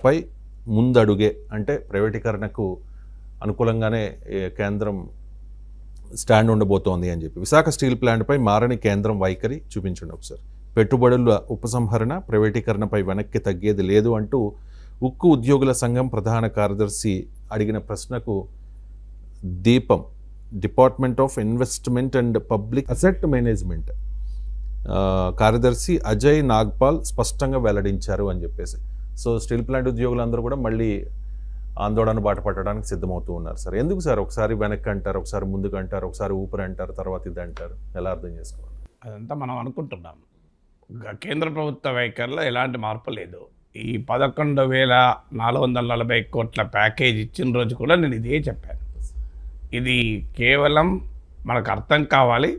పై ముందడుగే అంటే ప్రైవేటీకరణకు అనుకూలంగానే కేంద్రం స్టాండ్ ఉండబోతోంది అని చెప్పి విశాఖ స్టీల్ ప్లాంట్పై మారని కేంద్రం వైఖరి చూపించండి ఒకసారి. పెట్టుబడుల ఉపసంహరణ, ప్రైవేటీకరణపై వెనక్కి తగ్గేది లేదు అంటూ ఉక్కు ఉద్యోగుల సంఘం ప్రధాన కార్యదర్శి అడిగిన ప్రశ్నకు దీపం department of investment and public asset management కార్యదర్శి అజయ్ నాగ్పాల్ స్పష్టంగా వెల్లడించారు అని చెప్పేసి. సో స్టీల్ ప్లాంట్ ఉద్యోగులందరూ కూడా మళ్ళీ ఆందోళన బాట పట్టడానికి సిద్ధమవుతూ ఉన్నారు. సార్ ఎందుకు సార్ ఒకసారి వెనక్కి అంటారు, ఒకసారి ముందుకు అంటారు, ఒకసారి ఊపిరి అంటారు, తర్వాత ఇది అంటారు, ఎలా అర్థం చేసుకోవాలి? అదంతా మనం అనుకుంటున్నాం. కేంద్ర ప్రభుత్వ వైఖరిలో ఎలాంటి మార్పు లేదు. ఈ 11,440 కోట్ల ప్యాకేజ్ ఇచ్చిన రోజు కూడా నేను ఇదే చెప్పాను. ఇది కేవలం మనకు అర్థం కావాలి,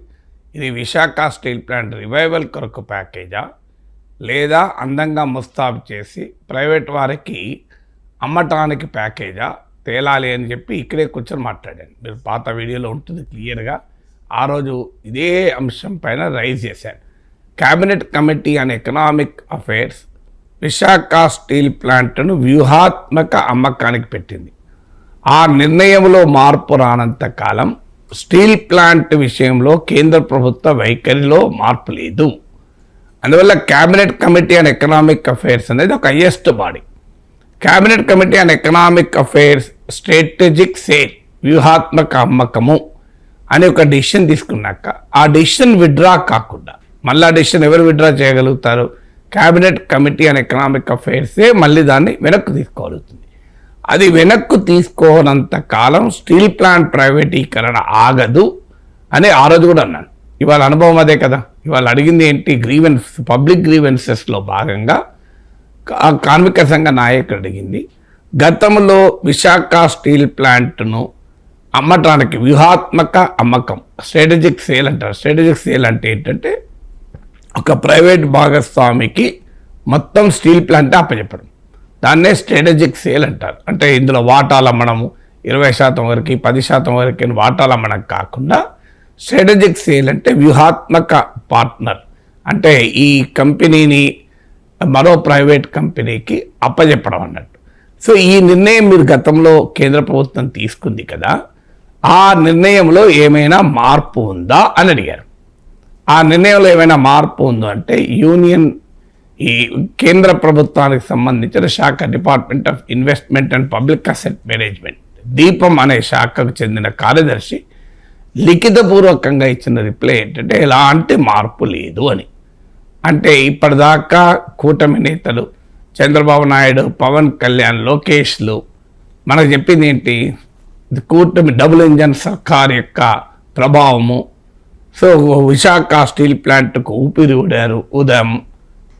ఇది విశాఖ స్టీల్ ప్లాంట్ రివైవల్ కొరకు ప్యాకేజా లేదా అందంగా ముస్తాబు చేసి ప్రైవేట్ వారికి అమ్మటానికి ప్యాకేజా తేలాలి అని చెప్పి ఇక్కడే కూర్చొని మాట్లాడాను. మీరు పాత వీడియోలో ఉంటుంది క్లియర్గా. ఆ రోజు ఇదే అంశం పైన రైజ్ చేశాను. Cabinet committee on economic affairs Visakha steel ప్లాంట్ను వ్యూహాత్మక అమ్మకానికి పెట్టింది. ఆ నిర్ణయంలో మార్పు రానంత కాలం స్టీల్ ప్లాంట్ విషయంలో కేంద్ర ప్రభుత్వ వైఖరిలో మార్పు లేదు. అందువల్ల cabinet committee on economic affairs అనేది ఒక highest body. Cabinet committee on economic affairs strategic sale, వ్యూహాత్మక అమ్మకము అనే ఒక డిసిషన్ తీసుకున్నాక ఆ డిసిషన్ విత్డ్రా కాకుండా మళ్ళీ ఆ డిసిషన్ ఎవరు విత్డ్రా చేయగలుగుతారు? క్యాబినెట్ కమిటీ ఆన్ ఎకనామిక్ అఫైర్సే మళ్ళీ దాన్ని వెనక్కు తీసుకోగలుగుతుంది. అది వెనక్కు తీసుకోనంత కాలం స్టీల్ ప్లాంట్ ప్రైవేటీకరణ ఆగదు అని ఆ రోజు కూడా అన్నాను. ఇవాళ అనుభవం అదే కదా. ఇవాళ అడిగింది ఏంటి? గ్రీవెన్స్, పబ్లిక్ గ్రీవెన్సెస్లో భాగంగా కార్మిక సంఘ నాయకుడు అడిగింది, గతంలో విశాఖ స్టీల్ ప్లాంట్ను అమ్మటానికి వ్యూహాత్మక అమ్మకం, స్ట్రాటజిక్ సేల్ అంటారు. స్ట్రాటజిక్ సేల్ అంటే ఏంటంటే ఒక ప్రైవేట్ భాగస్వామికి మొత్తం స్టీల్ ప్లాంట్ అప్పచెప్పడం, దాన్నే స్ట్రాటజిక్ సేల్ అంటారు. అంటే ఇందులో వాటాలు అమ్మడము 20% వరకు 10% వరకు వాటాలు అమ్మడం కాకుండా స్ట్రాటజిక్ సేల్ అంటే వ్యూహాత్మక పార్ట్నర్, అంటే ఈ కంపెనీని మరో ప్రైవేట్ కంపెనీకి అప్పచెప్పడం అన్నట్టు. సో ఈ నిర్ణయం మీరు గతంలో కేంద్ర ప్రభుత్వం తీసుకుంది కదా, ఆ నిర్ణయంలో ఏమైనా మార్పు ఉందా అని అడిగారు. ఆ నిర్ణయంలో ఏమైనా మార్పు ఉందో అంటే యూనియన్, ఈ కేంద్ర ప్రభుత్వానికి సంబంధించిన శాఖ department of investment and public asset management దీపం అనే శాఖకు చెందిన కార్యదర్శి లిఖితపూర్వకంగా ఇచ్చిన రిప్లై ఏంటంటే ఎలాంటి మార్పు లేదు అని. అంటే ఇప్పటిదాకా కూటమి నేతలు చంద్రబాబు నాయుడు, పవన్ కళ్యాణ్, లోకేష్లు మనకు చెప్పింది ఏంటి? కూటమి డబుల్ ఇంజన్ సర్కార్ యొక్క ప్రభావము. సో విశాఖ స్టీల్ ప్లాంట్కు ఊపిరి ఉదయం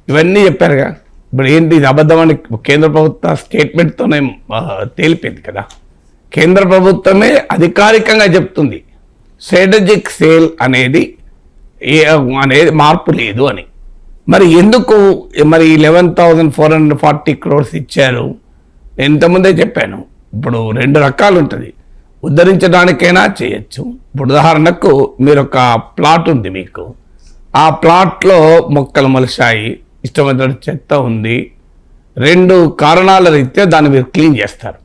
ఇవన్నీ చెప్పారుగా. ఇప్పుడు ఏంటి? ఇది అబద్ధమని కేంద్ర ప్రభుత్వ స్టేట్మెంట్తోనే తేలిపోయింది కదా. కేంద్ర ప్రభుత్వమే అధికారికంగా చెప్తుంది స్ట్రాటజిక్ సేల్ అనేది మార్పు లేదు అని. మరి ఎందుకు మరి 11,440 crores ఇచ్చారు? నేను ఇంతకుముందే చెప్పాను. ఇప్పుడు 2 రకాలు ఉంటుంది. ఉద్ధరించడానికైనా చేయొచ్చు. ఇప్పుడు ఉదాహరణకు మీరు ఒక ప్లాట్ ఉంది, మీకు ఆ ప్లాట్లో మొక్కలు మొలిశాయి, ఇష్టమైన చెత్త ఉంది, 2 కారణాల రీత్యా దాన్ని మీరు క్లీన్ చేస్తారు.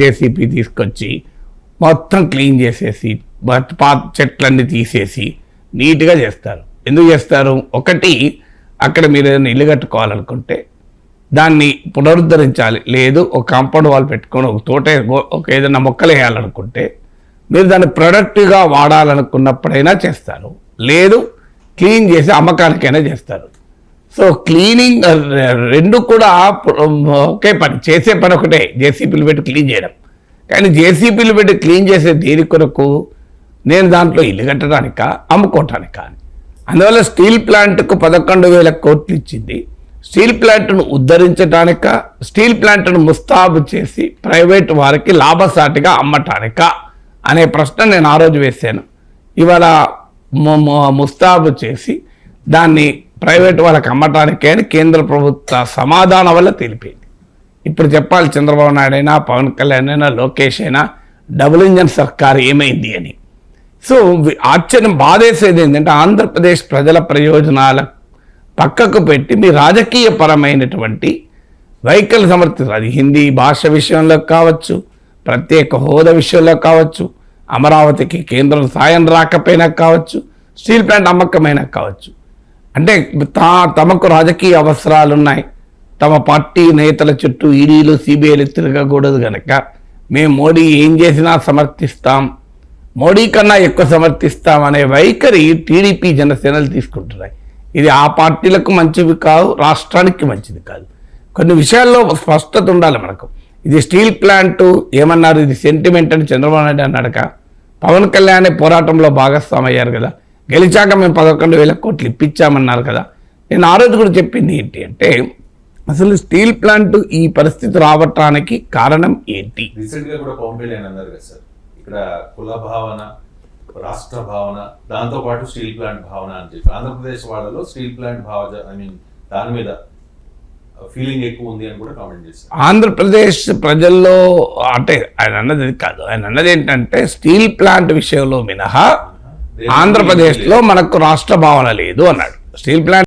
జేసీపీ తీసుకొచ్చి మొత్తం క్లీన్ చేసేసి పాత చెట్లన్నీ తీసేసి నీట్గా చేస్తారు. ఎందుకు చేస్తారు? ఒకటి, అక్కడ మీరు ఏదైనా ఇల్లు కట్టుకోవాలనుకుంటే దాన్ని పునరుద్ధరించాలి, లేదు ఒక కాంపౌండ్ వాల్ పెట్టుకొని ఒక తోట ఒక ఏదైనా మొక్కలు వేయాలనుకుంటే మీరు దాన్ని ప్రొడక్టివ్గా వాడాలనుకున్నప్పుడైనా చేస్తారు, లేదు క్లీన్ చేసి అమ్మకానికైనా చేస్తారు. సో క్లీనింగ్ 2 కూడా ఒకే పని, చేసే పని ఒకటే, జేసీపీలు పెట్టి క్లీన్ చేయడం. కానీ జేసీపీలు పెట్టి క్లీన్ చేసే దేని కొరకు? నేను దాంట్లో ఇల్లు కట్టడానికా, అమ్ముకోవటానికా? అందువల్ల స్టీల్ ప్లాంట్కు 11,000 కోట్లు ఇచ్చింది. స్టీల్ ప్లాంట్ను ఉద్ధరించడానిక, స్టీల్ ప్లాంట్ను ముస్తాబు చేసి ప్రైవేట్ వారికి లాభసాటిగా అమ్మటానికా అనే ప్రశ్న నేను ఆ రోజు వేశాను. ఇవాళ ముస్తాబు చేసి దాన్ని ప్రైవేట్ వాళ్ళకి అమ్మటానికే అని కేంద్ర ప్రభుత్వ సమాధానం వల్ల తెలిపింది. ఇప్పుడు చెప్పాలి చంద్రబాబు నాయుడు అయినా, పవన్ కళ్యాణ్ అయినా, లోకేష్ అయినా, డబుల్ ఇంజన్ సర్కార్ ఏమైంది అని. సో ఆశ్చర్యం బాధేసేది ఏంటంటే ఆంధ్రప్రదేశ్ ప్రజల ప్రయోజనాల పక్కకు పెట్టి మీ రాజకీయ పరమైనటువంటి వైఖరి సమర్థిస్తారు. అది హిందీ భాష విషయంలో కావచ్చు, ప్రత్యేక హోదా విషయంలో కావచ్చు, అమరావతికి కేంద్రం సాయం రాకపోయినా కావచ్చు, స్టీల్ ప్లాంట్ అమ్మకమైనా కావచ్చు. అంటే తమకు రాజకీయ అవసరాలు ఉన్నాయి, తమ పార్టీ నేతల చుట్టూ ఈడీలు సిబిఐలు తిరగకూడదు కనుక మేము మోడీ ఏం చేసినా సమర్థిస్తాం, మోడీ కన్నా ఎక్కువ సమర్థిస్తాం అనే వైఖరి టీడీపీ జనసేనలు తీసుకుంటున్నాయి. ఇది ఆ పార్టీలకు మంచిది కాదు, రాష్ట్రానికి మంచిది కాదు. కొన్ని విషయాల్లో స్పష్టత ఉండాలి మనకు. ఇది స్టీల్ ప్లాంట్ ఏమన్నారు, ఇది సెంటిమెంట్ అని చంద్రబాబు నాయుడు అన్నాడక, పవన్ కళ్యాణ్ పోరాటంలో భాగస్వామి అయ్యారు కదా, గెలిచాక మేము 11,000 కోట్లు ఇప్పించామన్నారు కదా. నేను ఆ రోజు కూడా చెప్పింది ఏంటి అంటే, అసలు స్టీల్ ప్లాంట్ ఈ పరిస్థితి రావటానికి కారణం ఏంటి? రీసెంట్గా కూడా పవన్ కళ్యాణ్ అన్నారు కదా సార్, ఇక్కడ కుల భావన, రాష్ట్ర భావన, దాంతోపాటు స్టీల్ ప్లాంట్ భావన అని చెప్పి ఆంధ్రప్రదేశ్ వాళ్ళలో స్టీల్ ప్లాంట్ దాని మీద ఫీలింగ్ ఎక్కువ ఉంది అని కూడా కామెంట్ చేశారు. ఆంధ్రప్రదేశ్ ప్రజల్లో అంటే ఆయన అన్నది కాదు, ఆయన అన్నది ఏంటంటే స్టీల్ ప్లాంట్ విషయంలో మినహా ఆంధ్రప్రదేశ్లో మనకు రాష్ట్ర భావన లేదు అన్నాడు. Steel plant